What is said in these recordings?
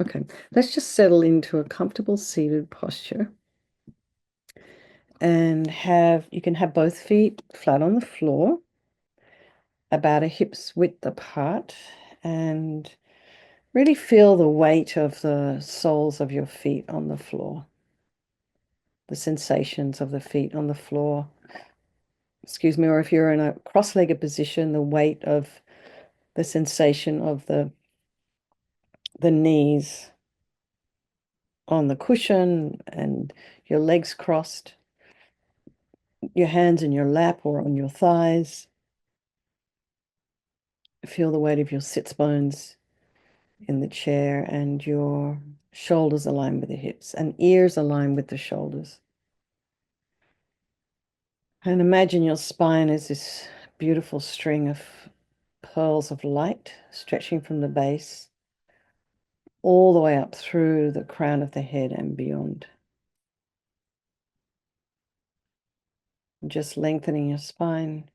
Okay, let's just settle into a comfortable seated posture and you can have both feet flat on the floor, about a hip's width apart, and really feel the weight of the soles of your feet on the floor, the sensations of the feet on the floor. Excuse me, or if you're in a cross-legged position, the weight of the sensation of the knees on the cushion and your legs crossed, your hands in your lap or on your thighs. Feel the weight of your sits bones in the chair and your shoulders align with the hips and ears align with the shoulders. And imagine your spine as this beautiful string of pearls of light stretching from the base all the way up through the crown of the head and beyond. Just lengthening your spine.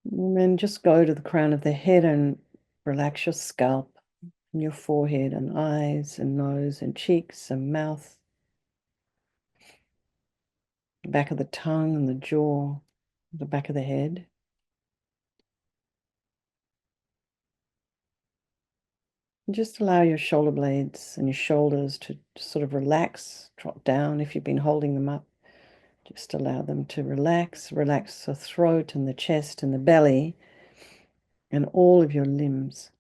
And then just go to the crown of the head and relax your scalp and your forehead and eyes and nose and cheeks and mouth, the back of the tongue and the jaw, the back of the head. And just allow your shoulder blades and your shoulders to sort of relax, drop down if you've been holding them up. Just allow them to relax, relax the throat and the chest and the belly and all of your limbs.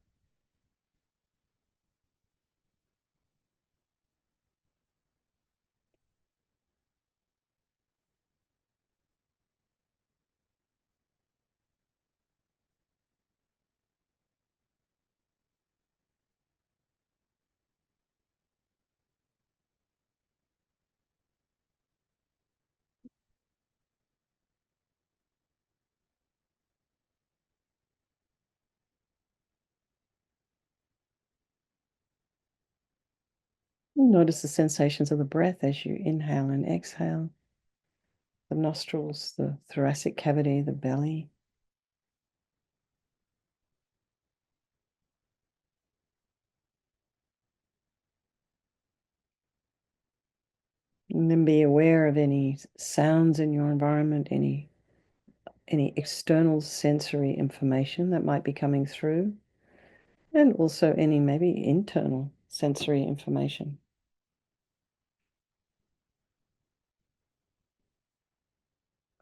Notice the sensations of the breath as you inhale and exhale, the nostrils, the thoracic cavity, the belly. And then be aware of any sounds in your environment, any external sensory information that might be coming through, and also any maybe internal sensory information.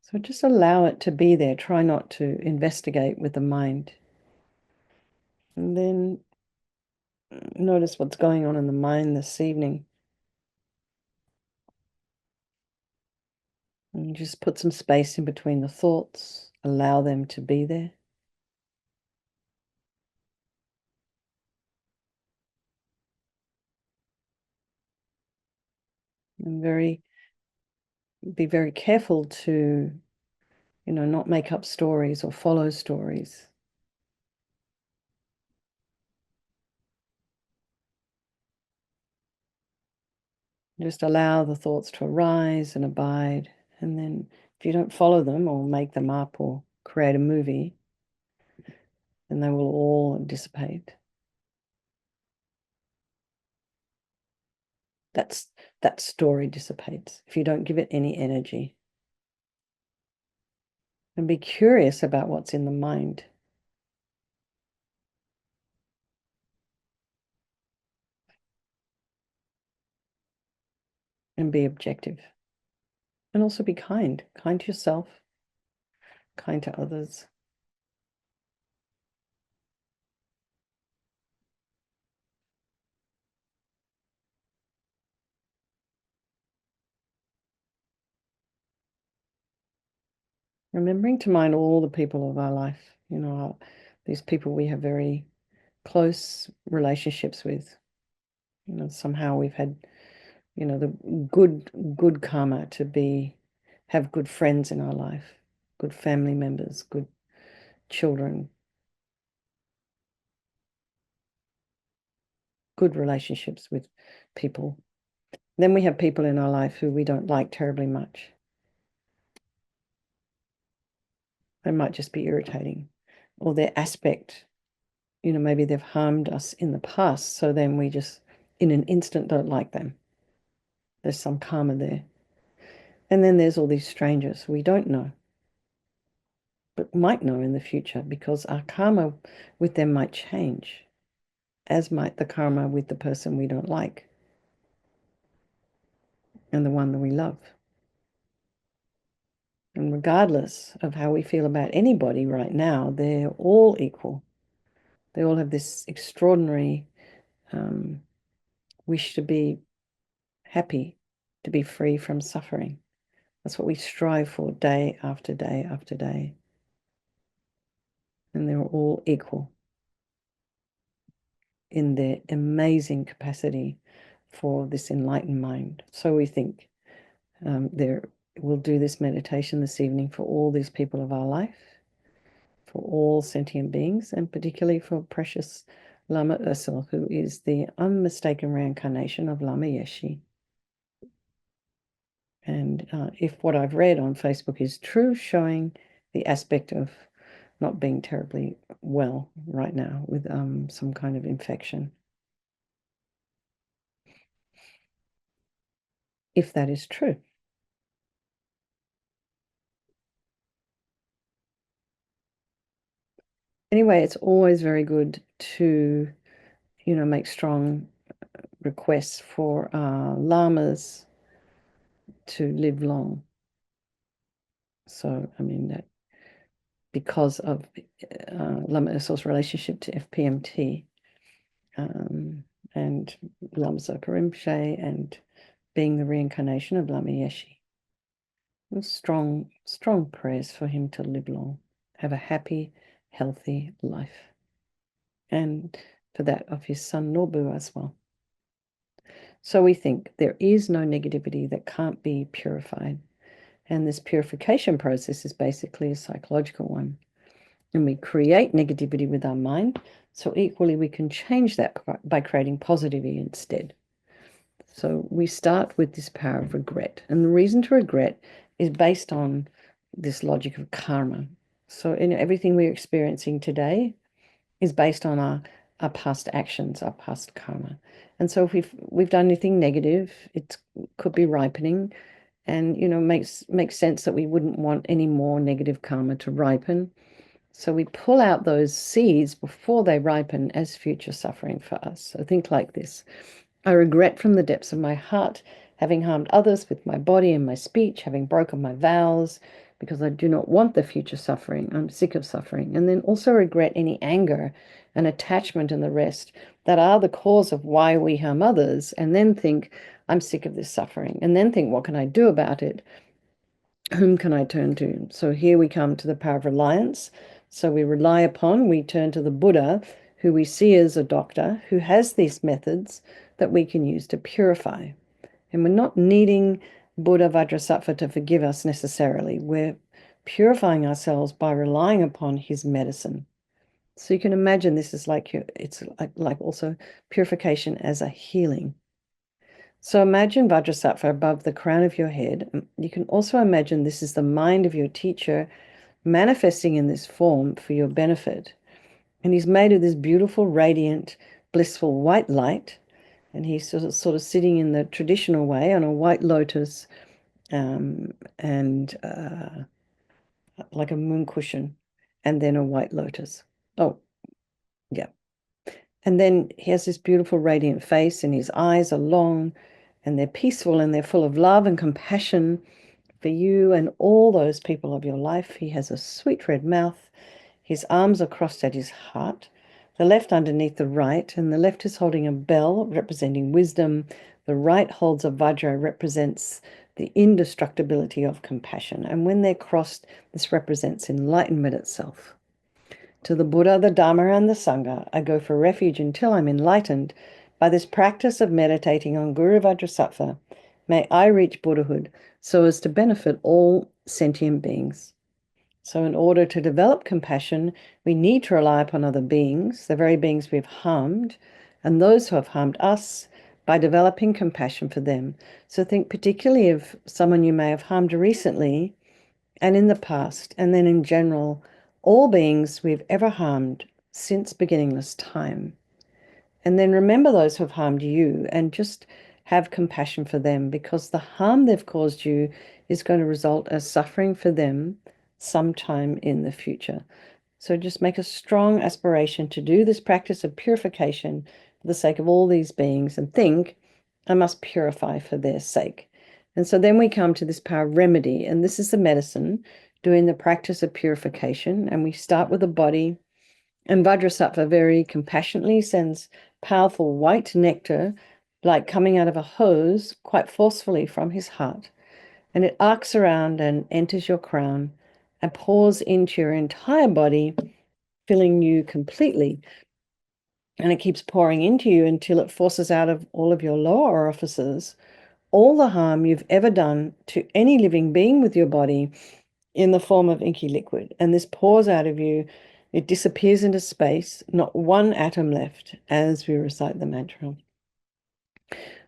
So just allow it to be there. Try not to investigate with the mind. And then notice what's going on in the mind this evening. And just put some space in between the thoughts. Allow them to be there. And be very careful to, not make up stories or follow stories. Just allow the thoughts to arise and abide. And then if you don't follow them or make them up or create a movie, then they will all dissipate. That story dissipates if you don't give it any energy. And be curious about what's in the mind. And be objective. And also be kind. Kind to yourself, kind to others. Remembering to mind all the people of our life, these people we have very close relationships with. Somehow we've had, the good karma to have good friends in our life, good family members, good children, good relationships with people. Then we have people in our life who we don't like terribly much. They might just be irritating, or their aspect, maybe they've harmed us in the past, so then we just, in an instant, don't like them. There's some karma there. And then there's all these strangers we don't know, but might know in the future, because our karma with them might change, as might the karma with the person we don't like and the one that we love. And regardless of how we feel about anybody right now, they're all equal. They all have this extraordinary wish to be happy, to be free from suffering. That's what we strive for day after day after day. And they're all equal in their amazing capacity for this enlightened mind. So we think we'll do this meditation this evening for all these people of our life, for all sentient beings, and particularly for precious Lama Ursel, who is the unmistaken reincarnation of Lama Yeshe. And if what I've read on Facebook is true, showing the aspect of not being terribly well right now with some kind of infection. If that is true. Anyway, it's always very good to, make strong requests for lamas to live long. So, I mean, that because of Lama Ursul's relationship to FPMT and Lama Zopa Rinpoche, and being the reincarnation of Lama Yeshe. Strong, strong prayers for him to live long, have a happy, healthy life. And for that of his son Nobu as well. So we think there is no negativity that can't be purified. And this purification process is basically a psychological one. And we create negativity with our mind, so equally we can change that by creating positivity instead. So we start with this power of regret. And the reason to regret is based on this logic of karma. So everything we're experiencing today is based on our past actions, our past karma. And so if we've done anything negative, it could be ripening, and makes sense that we wouldn't want any more negative karma to ripen. So we pull out those seeds before they ripen as future suffering for us. So think like this. I regret from the depths of my heart having harmed others with my body and my speech, having broken my vows, because I do not want the future suffering. I'm sick of suffering. And then also regret any anger and attachment and the rest that are the cause of why we harm others, and then think, I'm sick of this suffering. And then think, what can I do about it? Whom can I turn to? So here we come to the power of reliance. So we turn to the Buddha, who we see as a doctor, who has these methods that we can use to purify. And we're not needing Buddha Vajrasattva to forgive us necessarily. We're purifying ourselves by relying upon his medicine. So you can imagine this is it's like also purification as a healing. So imagine Vajrasattva above the crown of your head. You can also imagine this is the mind of your teacher manifesting in this form for your benefit. And he's made of this beautiful, radiant, blissful white light. And he's sort of sitting in the traditional way on a white lotus, and like a moon cushion, and then a white lotus. Oh, yeah. And then he has this beautiful, radiant face, and his eyes are long, and they're peaceful, and they're full of love and compassion for you and all those people of your life. He has a sweet red mouth. His arms are crossed at his heart, the left underneath the right, and the left is holding a bell representing wisdom. The right holds a vajra, represents the indestructibility of compassion. And when they're crossed, this represents enlightenment itself. To the Buddha, the Dharma, and the Sangha, I go for refuge until I'm enlightened. By this practice of meditating on Guru Vajrasattva, may I reach Buddhahood so as to benefit all sentient beings. So in order to develop compassion, we need to rely upon other beings, the very beings we've harmed, and those who have harmed us by developing compassion for them. So think particularly of someone you may have harmed recently and in the past, and then in general, all beings we've ever harmed since beginningless time. And then remember those who have harmed you and just have compassion for them, because the harm they've caused you is going to result as suffering for them sometime in the future. So just make a strong aspiration to do this practice of purification for the sake of all these beings, and think, I must purify for their sake. And so then we come to this power remedy, and this is the medicine doing the practice of purification. And we start with the body, and Vajrasattva very compassionately sends powerful white nectar, like coming out of a hose, quite forcefully from his heart. And it arcs around and enters your crown and pours into your entire body, filling you completely. And it keeps pouring into you until it forces out of all of your lower orifices all the harm you've ever done to any living being with your body in the form of inky liquid. And this pours out of you. It disappears into space, not one atom left, as we recite the mantra.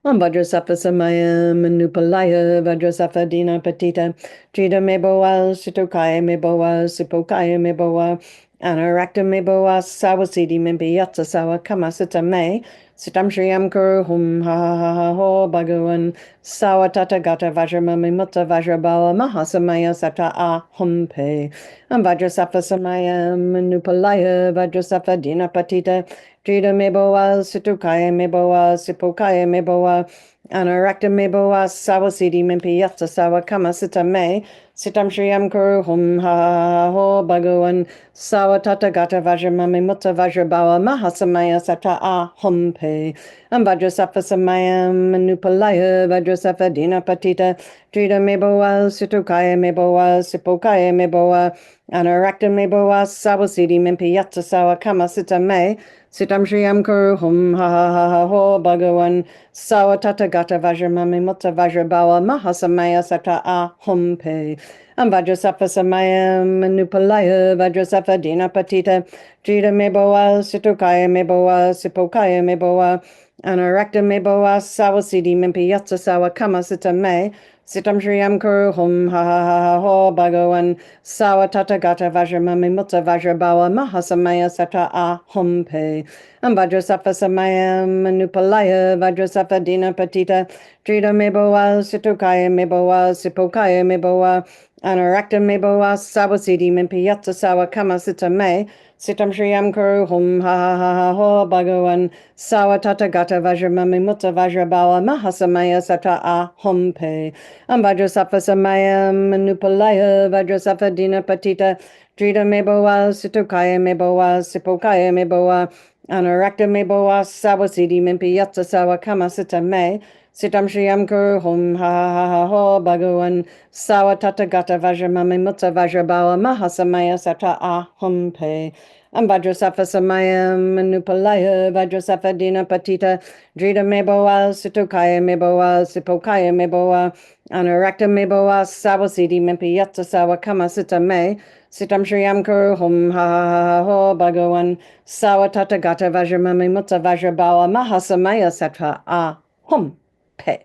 Om Vajrasattva Samaya Manupalaya Vajrasattva Dina Patita Jida Meboa Sitokaya Meboa Sipokaya Meboa Anarakta Meboa Sawasidi Mempiyatsa Sawa Kamasita Me Sitam Shriyam Kuru Hum Ha Ha Ha Ho Bhagavan Sawatata Gata Vajramami Mutta Vajrabawa Mahasamaya Sata A Hum Pe Vajrasattva Samaya Manupalaya Vajrasattva Dina Patita Jida Meboa Situkaya Meboa Sipokaya Meboa Anarakta Meboa Sawasidi Mempiyatsa Sawa Kamasita Me Sitam Shriyam Kuru Hum Ha Ho Bhagavan Sawatata Gata Vajramami Mutta Vajrabawa Mahasamaya Sata A Hum Pe Vajrasattva Samaya Manupalaya Vajrasattva Dina Patita Jida Meboa Situkaya Meboa Sipokaya Meboa Anarakta Meboa Sawasidi Mempiyatsa Sawa Kamasita Me Sitam Shriyam Kuru Hum Ha Ha Ha Ho Bhagavan Sawatata Gata Vajramami Mutta Vajrabawa Mahasamaya Sata A Hum Pe Vajrasattva Samaya Manupalaya Vajrasattva Dina Patita Jida Meboa Situkaya Meboa Sipokaya Meboa Anarakta Meboa Sawasidi Mempiyatsa Sawa Kamasita Me Sitam Shriyam Kuru Hum Ha Ha Ha Ho Bhagavan Sawatata Gata Vajramami Mutta Vajrabawa Mahasamaya Sata A Hum Pe Vajrasattva Samaya Manupalaya Vajrasattva Dina Patita Jida Meboa Situkaya Meboa Sipokaya Meboa Anarakta Meboa Sawasidi Mempiyatsa Sawa Kamasita Me Sitam Shriyam Kuru Hum Ha Ha Ha Ha Ho Bhagavan Sawatata Gata Vajramami Mutta Vajrabawa Mahasamaya Sata A Hum Pe Vajrasattva Samaya Manupalaya Vajrasattva Dina Patita Jida Meboa Situkaya Meboa Sipokaya Meboa Anarakta Meboa Sawasidi Mempiyatsa Sawa Kamasita Me Sitam Shriyam Kuru Hum Ha Ha Ha Ho Bhagavan Sawatata Gata Vajramami Mutta Vajrabawa Mahasamaya Sata A Hum Pe Vajrasattva Samaya Manupalaya Vajrasattva Dina Patita Jida Meboa Situkaya Meboa Sipokaya Meboa Anarakta Meboa Sawasidi Mempiyatsa Sawa Kamasita Me Sitam Shriyam Kuru Hum Ha Ha Ha Ho Bhagavan Sawatata Gata Vajramami Mutta Vajrabawa Mahasamaya Sata A Hum Pe.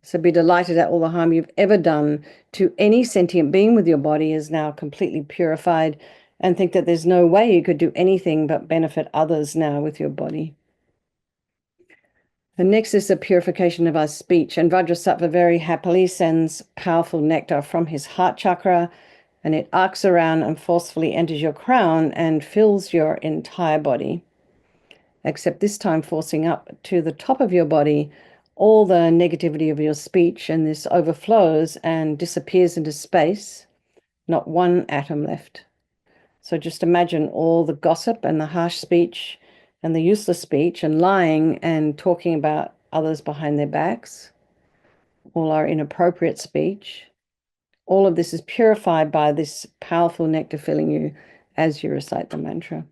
So be delighted that all the harm you've ever done to any sentient being with your body is now completely purified, and think that there's no way you could do anything but benefit others now with your body. The next is the purification of our speech, and Vajrasattva very happily sends powerful nectar from his heart chakra, and it arcs around and forcefully enters your crown and fills your entire body, except this time forcing up to the top of your body all the negativity of your speech, and this overflows and disappears into space, not one atom left. So just imagine all the gossip and the harsh speech and the useless speech and lying and talking about others behind their backs, all our inappropriate speech. All of this is purified by this powerful nectar filling you as you recite the mantra.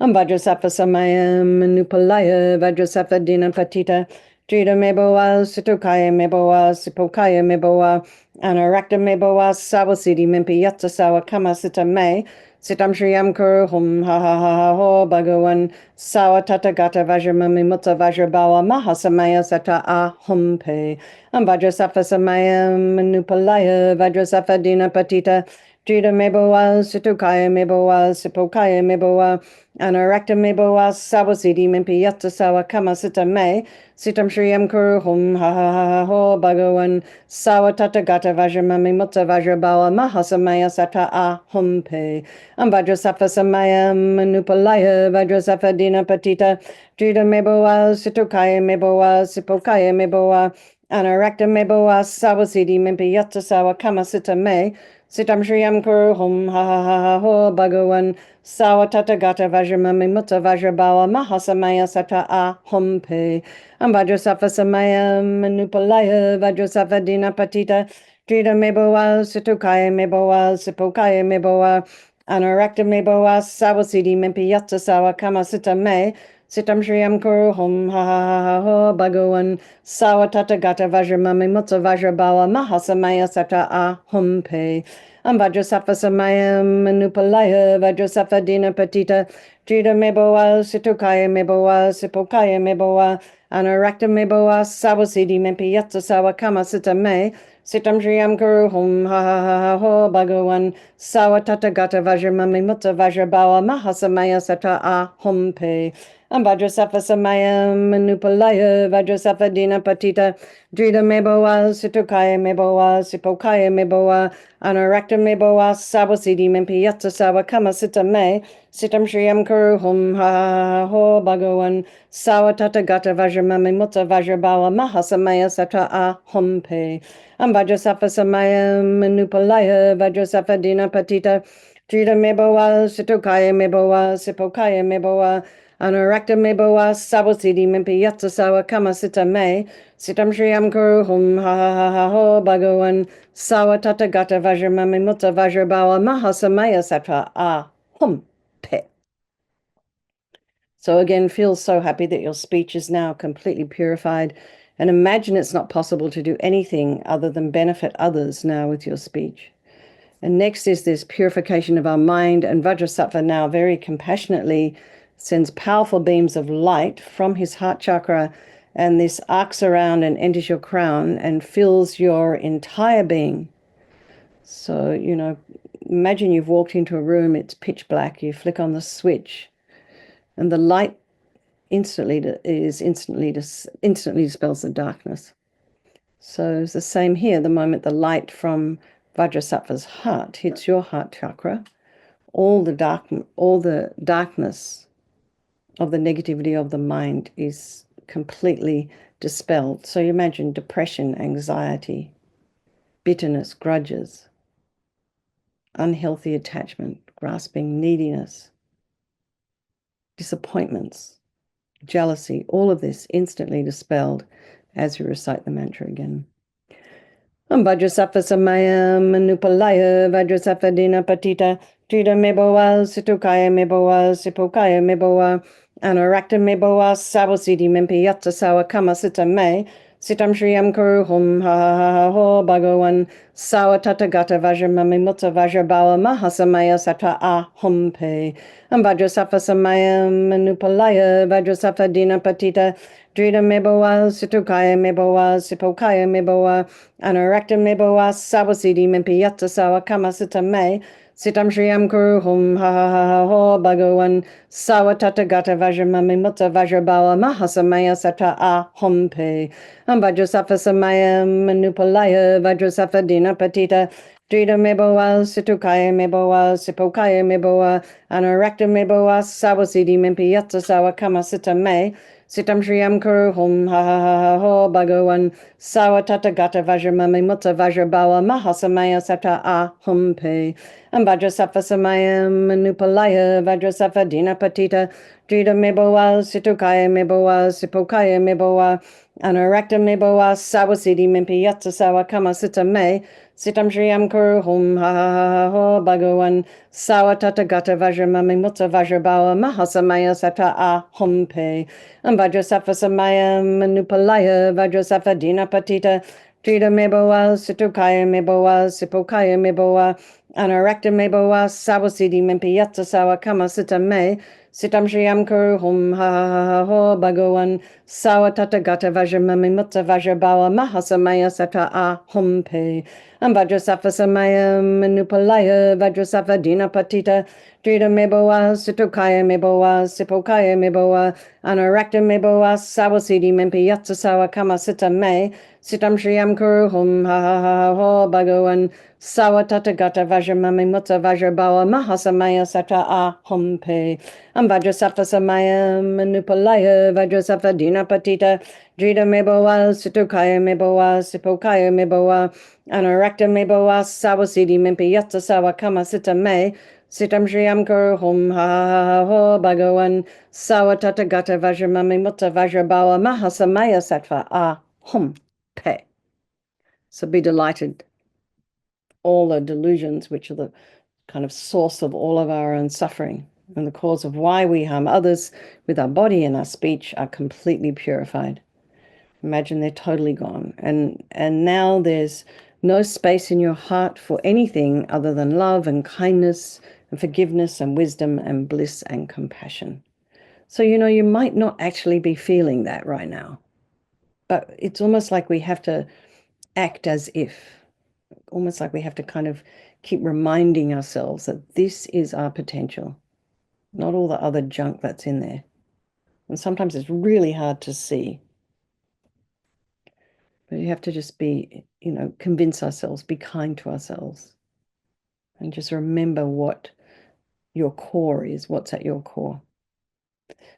Vajrasattva Samaya Manupalaya Vajrasattva Dina Patita Jida Meboa Situkaya Meboa Sipokaya Meboa Anarakta Meboa Sawasidi Mempiyatsa Sawa Kamasita Me Sitam Shriyam Kuru Hum Ha Ha Ha Ha Ho Bhagawan Sawa Tata Gata Vajramami Mutta Vajrabawa Mahasamaya Sata Ah Hum Pe Vajrasafa Samaya Manupalaya Vajrasafa Dina Patita Jida Mebowa Situkaya Mebowa Sipokaya Mebowa Anarakta Mebowa Sawasidi Mimpi Yatta Sawa Kama Sita Me Sitam Shriyam Kuru Hum Ha Ha Ha Ha Ho Bhagawan Sawa Tata Gata Vajramami Mutta Vajrabawa Mahasamaya Sata Ah Hum Pe Vajrasafa Samaya Manupalaya Vajrasafa Dina Patita Jida Mebowa Situkaya Mebowa Sipokaya Mebowa Anarakta Mebowa Sawasidi Mimpi Yatta Sawa Kama Sita Me Sitam Shriyam Kuru Hum Ha Ha Ha Ha Ho Bhagawan Sawa Tata Gata Vajramami Mutta Vajrabawa Mahasamaya Sata Ah Hum Pe Vajrasafa Samaya Manupalaya Vajrasafa Dina Patita Jida Mebowa Situkaya Mebowa Sipokaya Mebowa Anarakta Mebowa Sawasidi Mimpi Yatta Sawa Kama Sita Me Sitam Shriyam Kuru Hum Ha Ha Ha Ha Ho Bhagawan Sawa Tata Gata Vajramami Mutta Vajrabawa Mahasamaya Sata Ah Hum Pe Vajrasafa Samaya Manupalaya Vajrasafa Dina Patita Jida Mebowa Situkaya Mebowa Sipokaya Mebowa Anarakta Mebowa Sawasidi Mimpi Yatta Sawa Kama Sita Me Sitam Shriyam Kuru Hum Ha Ha Ha Ha Ho Bhagawan Sawa Tata Gata Vajramami Mutta Vajrabawa Mahasamaya Sata Ah Hum Pe Vajrasafa Samaya Manupalaya Vajrasafa Dina Patita Drida Mebowa Situkaya Mebowa Sipokaya Mebowa Anarakta Mebowa Sawasidi Mimpi Yatta Sawa Kama Sita Me Sitam Shriyam Kuru Hum Ha Ha Ha Ho Bhagawan Sawa Tata Gata Vajramami Mutta Vajrabawa Mahasamaya Sata Ah Hum Pe Vajrasafa Samaya Manupalaya Vajrasafa Dina Patita Drida Mebowa Situkaya Mebowa Sipokaya Mebowa Anarakta Mebowa Sawasidi Mimpi Yatta Sawa Kama Sita Me Sitam Shriyam Kuru Hum Ha Ha Ha Ha Ho Bhagawan Sawa Tata Gata Vajramami Mutta Vajrabawa Mahasamaya Sata Ah Hum Pe. So again, feel so happy that your speech is now completely purified, and imagine it's not possible to do anything other than benefit others now with your speech. And next is this purification of our mind, and Vajrasattva now very compassionately sends powerful beams of light from his heart chakra, and this arcs around and enters your crown and fills your entire being. So, imagine you've walked into a room, it's pitch black, you flick on the switch, and the light instantly dispels the darkness. So it's the same here. The moment the light from Vajrasattva's heart hits your heart chakra, all the darkness of the negativity of the mind is completely dispelled. So you imagine depression, anxiety, bitterness, grudges, unhealthy attachment, grasping, neediness, disappointments, jealousy, all of this instantly dispelled as you recite the mantra again. Vajrasattva Samaya Manupalaya Vajrasattva Dina Patita Trida Mebowa Situkaya Mebowa Sipokaya Mebowa Anarakta Mebowa Sawasidi Mimpi Yatta Sawa Kama Sita Me Sitam Shriyam Kuru Hum Ha Ha Ha Ha Ho Bhagawan Sawa Tata Gata Vajramami Mutta Vajrabawa Mahasamaya Sata Ah Hum Pe Vajrasattva Samaya Manupalaya Vajrasattva Dina Patita Drida Mebowa Situkaya Mebowa Sipokaya Mebowa Anarakta Mebowa Sawasidi Mimpi Yatta Sawa Kama Sita Me Sitam Shriyam Kuru Hum Ha Ha Ha Ha Ho Bhagawan Sawa Tata Gata Vajramami Mutta Vajrabawa Mahasamaya Sata Ah Hum Pe Vajrasattva Samaya Manupalaya Vajrasattva Dina Patita Drida Mebowa Situkaya Mebowa Sipokaya Mebowa Anarakta Mebowa Sawasidi Mimpi Yatta Sawa Kama Sita Me Sitam Shriyam Kuru Hum Ha Ha Ha Ha Ho Bhagawan Sawa Tata Gata Vajramami Mutta Vajrabawa Mahasamaya Sata Ah Hum Pe Vajrasattva Samaya Manupalaya Vajrasattva Dina Patita Drida Mebowa Situkaya Mebowa Sipokaya Mebowa Anarakta Mebowa Sawasidi Mimpi Yatta Sawa Kama Sita Me Sitam Shriyam Kuru Hum Ha Ha Ha Ha Ho Bhagawan Sawa Tata Gata Vajramami Mutta Vajrabawa Mahasamaya Sata Ah Hum Pe Vajrasattva Samaya Manupalaya Vajrasattva Dina Patita Trida Mebowa Situkaya Mebowa Sipokaya Mebowa Anarakta me boa sawasidi mempi yatsa sawa kama sita me. Sitam shriyam kuru hum ha ha ha ha ho bhagawan sawa tata gata vajra mami mutta vajra bawa mahasamaya sata a hum pe. Vajrasafa samaya manupalaya vajrasafa dina patita. Drita meboa, situkaya meboa, sipokaya meboa, anarakta meboa, sawasidi mempi yatsa sawa kama sita me. Sitam shriyam kuru hum ha ha ha ha ho bhagawan sawa tata gata vajra mami mutta vajra bawa mahasamaya sata a hum pe. Vajrasafa samaya manupalaya vajrasafa dina patita. Drita meboa, situkaya meboa, sipokaya meboa, anarakta meboa, sawasidi mempi yatsa sawa kama sita me. Sitam shriyam kuru hum ha ha ha ha ho bhagawan sawa tata gata vajra mami mutta vajra bawa mahasamaya sattva a hum pe. So be delighted. All the delusions, which are the kind of source of all of our own suffering and the cause of why we harm others with our body and our speech, are completely purified. Imagine they're totally gone. And now there's no space in your heart for anything other than love and kindness and forgiveness and wisdom and bliss and compassion. So, you might not actually be feeling that right now, but it's almost like we have to act as if, almost like we have to kind of keep reminding ourselves that this is our potential, not all the other junk that's in there. And sometimes it's really hard to see. But you have to just be, convince ourselves, be kind to ourselves, and just remember what your core is, what's at your core.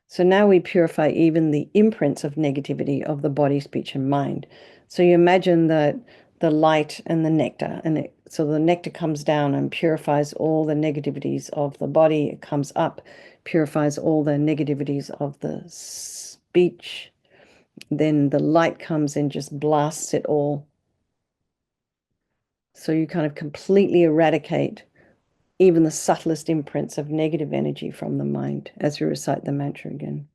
So now we purify even the imprints of negativity of the body, speech, and mind. So you imagine that the light and the nectar, so the nectar comes down and purifies all the negativities of the body. It comes up, purifies all the negativities of the speech. Then the light comes and just blasts it all. So you kind of completely eradicate even the subtlest imprints of negative energy from the mind as you recite the mantra again.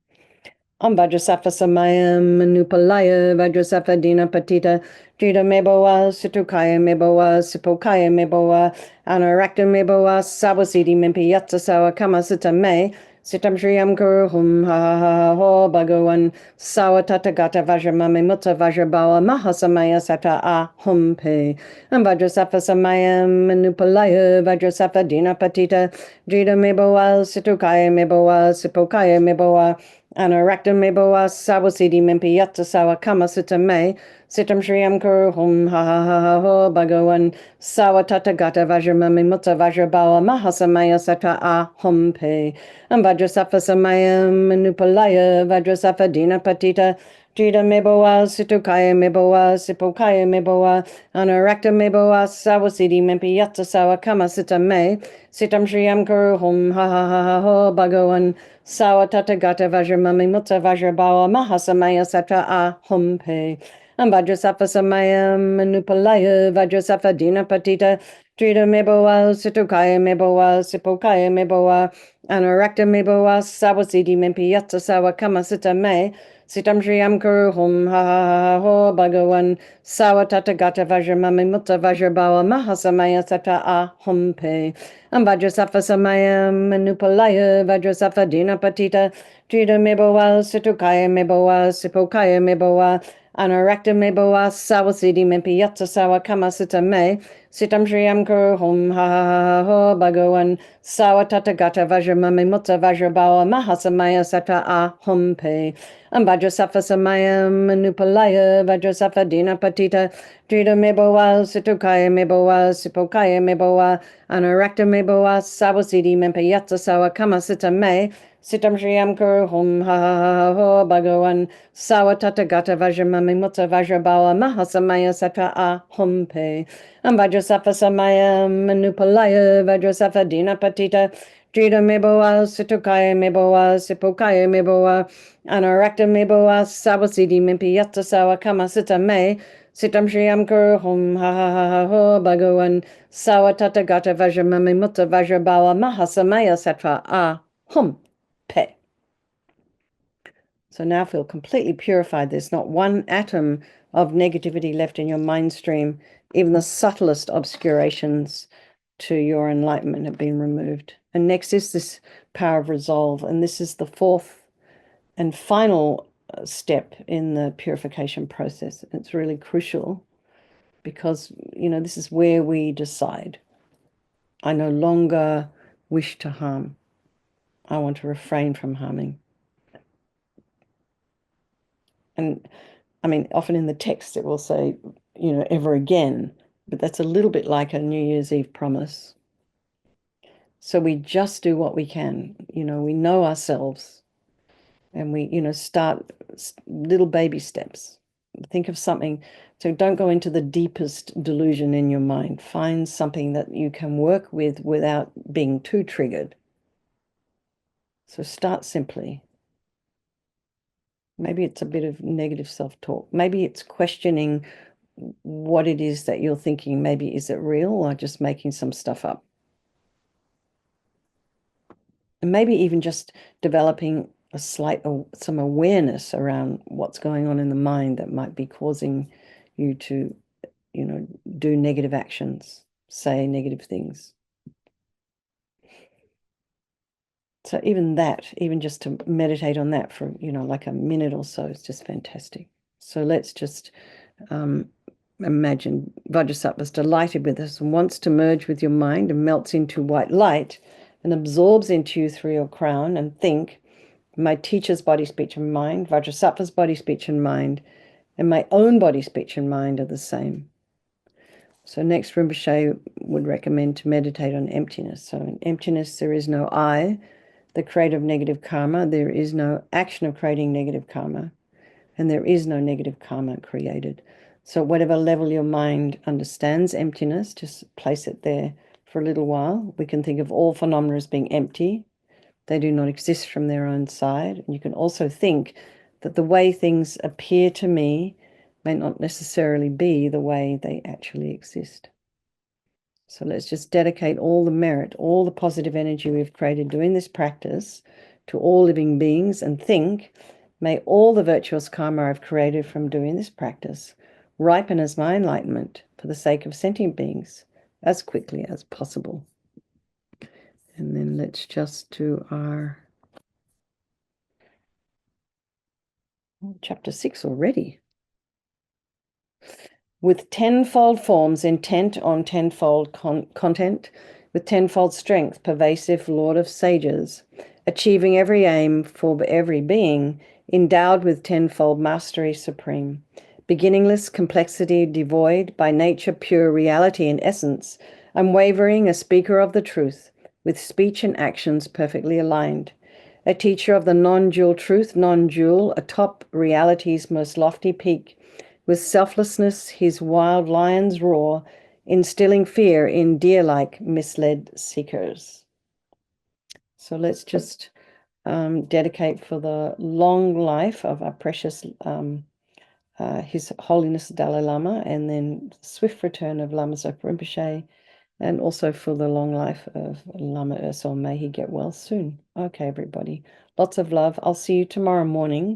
Vajrasafa samayam manupalaya vajrasafa dina patita drita meboa situkaya meboa sipokaya meboa anarakta meboa sawasidi mempi yatsa sawa kama sita me. Sitam shriyam kuru hum ha ha ha ha ho bhagawan sawa tata gata vajra mami mutta vajra bawa mahasamaya sata a hum pe. Vajrasafa samayam manupalaya vajrasafa dina patita drita meboa situkaya meboa sipokaya meboa anarakta meboa sawasidi mempi yatsa sawa kama sita me. Sitam shriyam kuru hum ha ha ha ha ho bhagawan sawa tata gata vajra mami mutta vajra bawa mahasamaya sata a hum pe. Vajrasafa samayam manupalaya vajrasafa dina patita drita meboa situkaya meboa sipokaya meboa anarakta meboa sawasidi mempi yatsa sawa kama sita me. Sitam shriyam kuru hum ha ha ha ha ho bhagawan sawa tata gata vajra mami mutta vajra bawa mahasamaya sata a hum pe. Vajrasafa samayam manupalaya vajrasafa dina patita drita meboa situkaya meboa sipokaya meboa anarakta meboa sawasidi mempi yatsa sawa kama sita me. Sitam shriyam kuru hum ha ha ha ha ho bhagawan sawa tata gata vajra mami mutta vajra bawa mahasamaya sata a hum pe. Vajrasafa samayam manupalaya vajrasafa dina patita drita meboa situkaya meboa sipokaya meboa anarakta meboa sawasidi mempi yatsa sawa kama sita me. Sitam shriyam kuru hum ha ha ha ha ho bhagawan sawa tata gata vajra mami mutta vajra bawa mahasamaya sata a hum pe. Vajrasafa samayam manupalaya vajrasafa dina patita drita meboa situkaya meboa sipokaya meboa anarakta meboa sawasidi mempi yatsa sawa kama sita me. Sitam shriyam kuru hum ha ha ha ha ho bhagawan sawa tata gata vajra mami mutta vajra bawa mahasamaya sata a hum pe. Vajrasafa samayam manupalaya vajrasafa dina patita drita meboa situkaya meboa sipokaya meboa anarakta meboa sawasidi mempi yatsa sawa kama sita me. Sitam shriyam kuru hum ha ha ha ha ho bhagawan sawa tata gata vajra mami mutta vajra bawa mahasamaya sattva a hum pe. So now feel completely purified. There's not one atom of negativity left in your mind stream, even the subtlest obscurations to your enlightenment have been removed. And next is this power of resolve. And this is the fourth and final step in the purification process. It's really crucial because, this is where we decide. I no longer wish to harm. I want to refrain from harming. And I mean, often in the text it will say, ever again, but that's a little bit like a New Year's Eve promise. So we just do what we can. We know ourselves and we, start little baby steps. Think of something. So don't go into the deepest delusion in your mind. Find something that you can work with without being too triggered. So start simply. Maybe it's a bit of negative self-talk. Maybe it's questioning what it is that you're thinking. Maybe is it real or just making some stuff up? And maybe even just developing some awareness around what's going on in the mind that might be causing you to, do negative actions, say negative things. So even just to meditate on that for, like a minute or so is just fantastic. So let's just imagine Vajrasattva's delighted with us and wants to merge with your mind and melts into white light and absorbs into you through your crown, and think, my teacher's body, speech, and mind, Vajrasattva's body, speech, and mind, and my own body, speech, and mind are the same. So next, Rinpoche would recommend to meditate on emptiness. So in emptiness, there is no I, the creator of negative karma. There is no action of creating negative karma. And there is no negative karma created. So whatever level your mind understands emptiness, just place it there for a little while. We can think of all phenomena as being empty. They do not exist from their own side. And you can also think that the way things appear to me may not necessarily be the way they actually exist. So let's just dedicate all the merit, all the positive energy we've created doing this practice to all living beings, and think, may all the virtuous karma I've created from doing this practice ripen as my enlightenment for the sake of sentient beings as quickly as possible. And then let's just do our chapter 6 already. With tenfold forms intent on tenfold content, with tenfold strength, pervasive Lord of sages, achieving every aim for every being, endowed with tenfold mastery supreme, beginningless complexity devoid, by nature pure reality and essence, unwavering, a speaker of the truth, with speech and actions perfectly aligned, a teacher of the non-dual truth, non-dual, atop reality's most lofty peak, with selflessness his wild lions roar, instilling fear in deer-like misled seekers. So let's just dedicate for the long life of our precious His Holiness Dalai Lama, and then swift return of Lama Zopa Rinpoche, and also for the long life of Lama Ursel. May he get well soon. Okay, everybody. Lots of love. I'll see you tomorrow morning